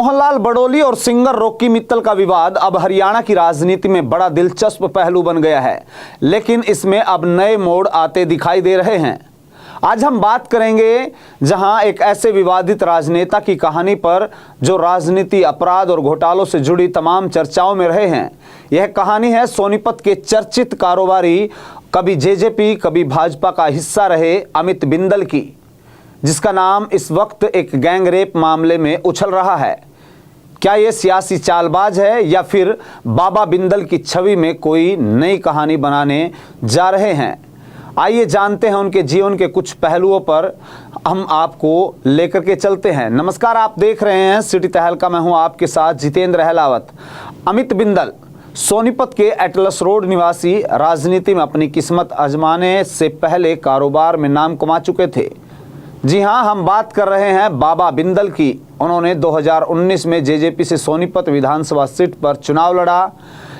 मोहनलाल बड़ोली और singer Rocky Mittal का विवाद अब हरियाणा की राजनीति में बड़ा दिलचस्प पहलू बन गया है, लेकिन इसमें अब नए मोड़ आते दिखाई दे रहे हैं। आज हम बात करेंगे जहां एक ऐसे विवादित राजनेता की कहानी पर जो राजनीति, अपराध और घोटालों से जुड़ी तमाम चर्चाओं में रहे हैं। यह कहानी है सोनीपत के चर्चित कारोबारी, कभी जेजेपी कभी भाजपा का हिस्सा रहे अमित बिंदल की, जिसका नाम इस वक्त एक गैंग रेप मामले में उछल रहा है। क्या ये सियासी चालबाज है या फिर बाबा बिंदल की छवि में कोई नई कहानी बनाने जा रहे हैं? आइए जानते हैं उनके जीवन के कुछ पहलुओं पर हम आपको लेकर के चलते हैं। नमस्कार, आप देख रहे हैं सिटी तहलका। मैं हूं आपके साथ जितेंद्र अहलावत। अमित बिंदल सोनीपत के एटलस रोड निवासी, राजनीति में अपनी किस्मत आजमाने से पहले कारोबार में नाम कमा चुके थे। जी हां, हम बात कर रहे हैं बाबा बिंदल की। उन्होंने 2019 में जेजेपी से सोनीपत विधानसभा सीट पर चुनाव लड़ा,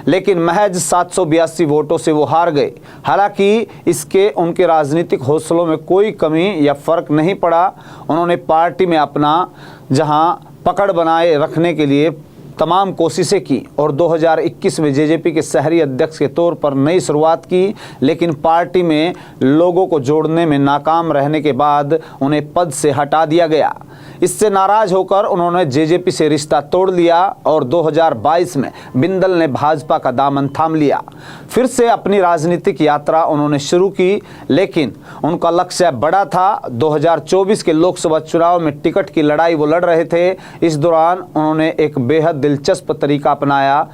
लेकिन महज 782 वोटों से वो हार गए। हालांकि इसके उनके राजनीतिक हौसलों में कोई कमी या फर्क नहीं पड़ा। उन्होंने पार्टी में अपना जहां पकड़ बनाए रखने के लिए तमाम कोशिशें की और 2021 में जेजेपी के शहरी अध्यक्ष के तौर पर नई शुरुआत की, लेकिन पार्टी में लोगों को जोड़ने में नाकाम रहने के बाद उन्हें पद से हटा दिया गया। इससे नाराज होकर उन्होंने जेजेपी से रिश्ता तोड़ लिया और 2022 में बिंदल ने भाजपा का दामन थाम लिया। फिर से अपनी राजनीतिक यात्रा उन्होंने शुरू की, लेकिन उनका लक्ष्य बड़ा था। 2024 के लोकसभा चुनाव में टिकट की लड़ाई वो लड़ रहे थे। इस दौरान उन्होंने एक बेहद दिलचस्प तरीका अपनाया।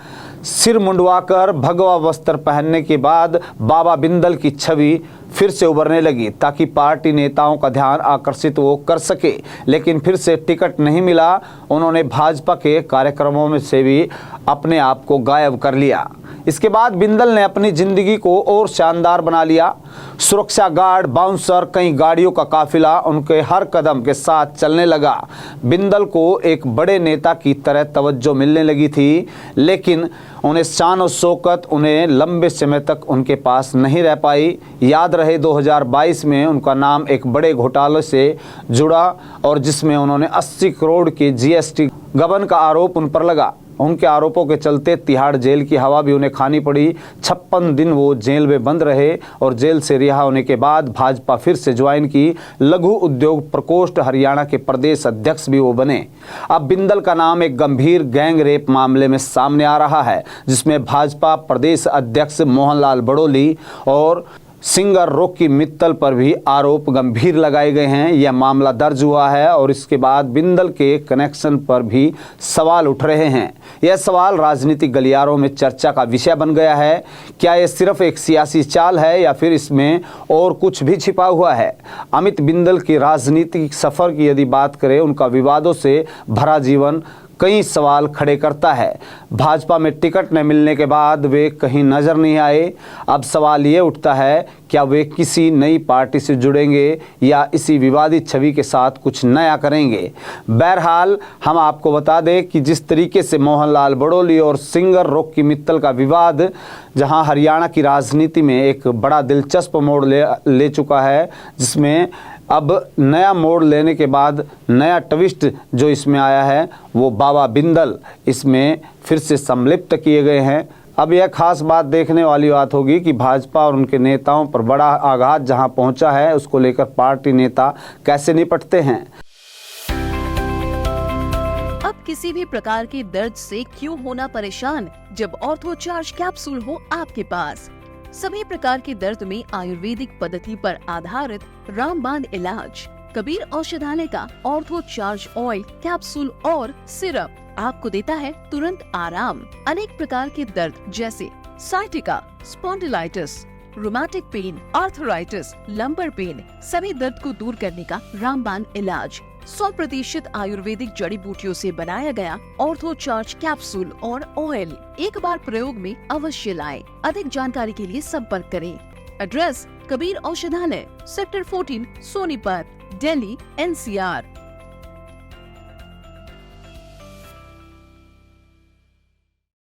सिर मुंडवाकर भगवा वस्त्र पहनने के बाद बाबा बिंदल की छवि फिर से उभरने लगी, ताकि पार्टी नेताओं का ध्यान आकर्षित वो कर सके। लेकिन फिर से टिकट नहीं मिला। उन्होंने भाजपा के कार्यक्रमों में से भी अपने आप को गायब कर लिया। इसके बाद बिंदल ने अपनी जिंदगी को और शानदार बना लिया। सुरक्षा गार्ड, बाउंसर, कई गाड़ियों का काफिला उनके हर कदम के साथ चलने लगा। बिंदल को एक बड़े नेता की तरह तवज्जो मिलने लगी थी, लेकिन उन्हें शान और शौकत उन्हें लंबे समय तक उनके पास नहीं रह पाई। याद रहे 2022 में उनका नाम एक बड़े घोटाले से जुड़ा और जिसमें उन्होंने 80 करोड़ के जीएसटी गबन का आरोप उन पर लगा। उनके आरोपों के चलते तिहाड़ जेल की हवा भी उन्हें खानी पड़ी। 56 दिन वो जेल में बंद रहे और जेल से रिहा होने के बाद भाजपा फिर से ज्वाइन की। लघु उद्योग प्रकोष्ठ हरियाणा के प्रदेश अध्यक्ष भी वो बने। अब बिंदल का नाम एक गंभीर गैंग रेप मामले में सामने आ रहा है, जिसमें भाजपा प्रदेश अध्यक्ष मोहनलाल बड़ोली और सिंगर रॉकी मित्तल पर भी आरोप गंभीर लगाए गए हैं। यह मामला दर्ज हुआ है और इसके बाद बिंदल के कनेक्शन पर भी सवाल उठ रहे हैं। यह सवाल राजनीतिक गलियारों में चर्चा का विषय बन गया है। क्या यह सिर्फ एक सियासी चाल है या फिर इसमें और कुछ भी छिपा हुआ है? अमित बिंदल की राजनीतिक सफर की यदि बात करें, उनका विवादों से भरा जीवन कई सवाल खड़े करता है। भाजपा में टिकट न मिलने के बाद वे कहीं नजर नहीं आए। अब सवाल ये उठता है, क्या वे किसी नई पार्टी से जुड़ेंगे या इसी विवादित छवि के साथ कुछ नया करेंगे? बहरहाल हम आपको बता दें कि जिस तरीके से मोहनलाल बड़ोली और सिंगर रॉकी मित्तल का विवाद जहां हरियाणा की राजनीति में एक बड़ा दिलचस्प मोड़ ले चुका है, जिसमें अब नया मोड़ लेने के बाद नया ट्विस्ट जो इसमें आया है, वो बाबा बिंदल इसमें फिर से सम्मिलित किए गए हैं। अब यह खास बात देखने वाली बात होगी कि भाजपा और उनके नेताओं पर बड़ा आघात जहां पहुंचा है, उसको लेकर पार्टी नेता कैसे निपटते हैं। अब किसी भी प्रकार के दर्द से क्यों होना परेशान, जब ऑर्थो चार्ज कैप्सूल हो आपके पास। सभी प्रकार के दर्द में आयुर्वेदिक पद्धति पर आधारित रामबाण इलाज। कबीर औषधालय का ऑर्थो चार्ज ऑयल, कैप्सूल और सिरप आपको देता है तुरंत आराम। अनेक प्रकार के दर्द जैसे sciatica, spondylitis, rheumatic pain, arthritis, lumbar pain, सभी दर्द को दूर करने का रामबाण इलाज। 100% आयुर्वेदिक जड़ी बूटियों से बनाया गया ऑर्थो चार्ज कैप्सूल और ऑयल एक बार प्रयोग में अवश्य लाएं। अधिक जानकारी के लिए संपर्क करें। एड्रेस: कबीर औषधालय, सेक्टर 14, सोनीपत, दिल्ली, NCR।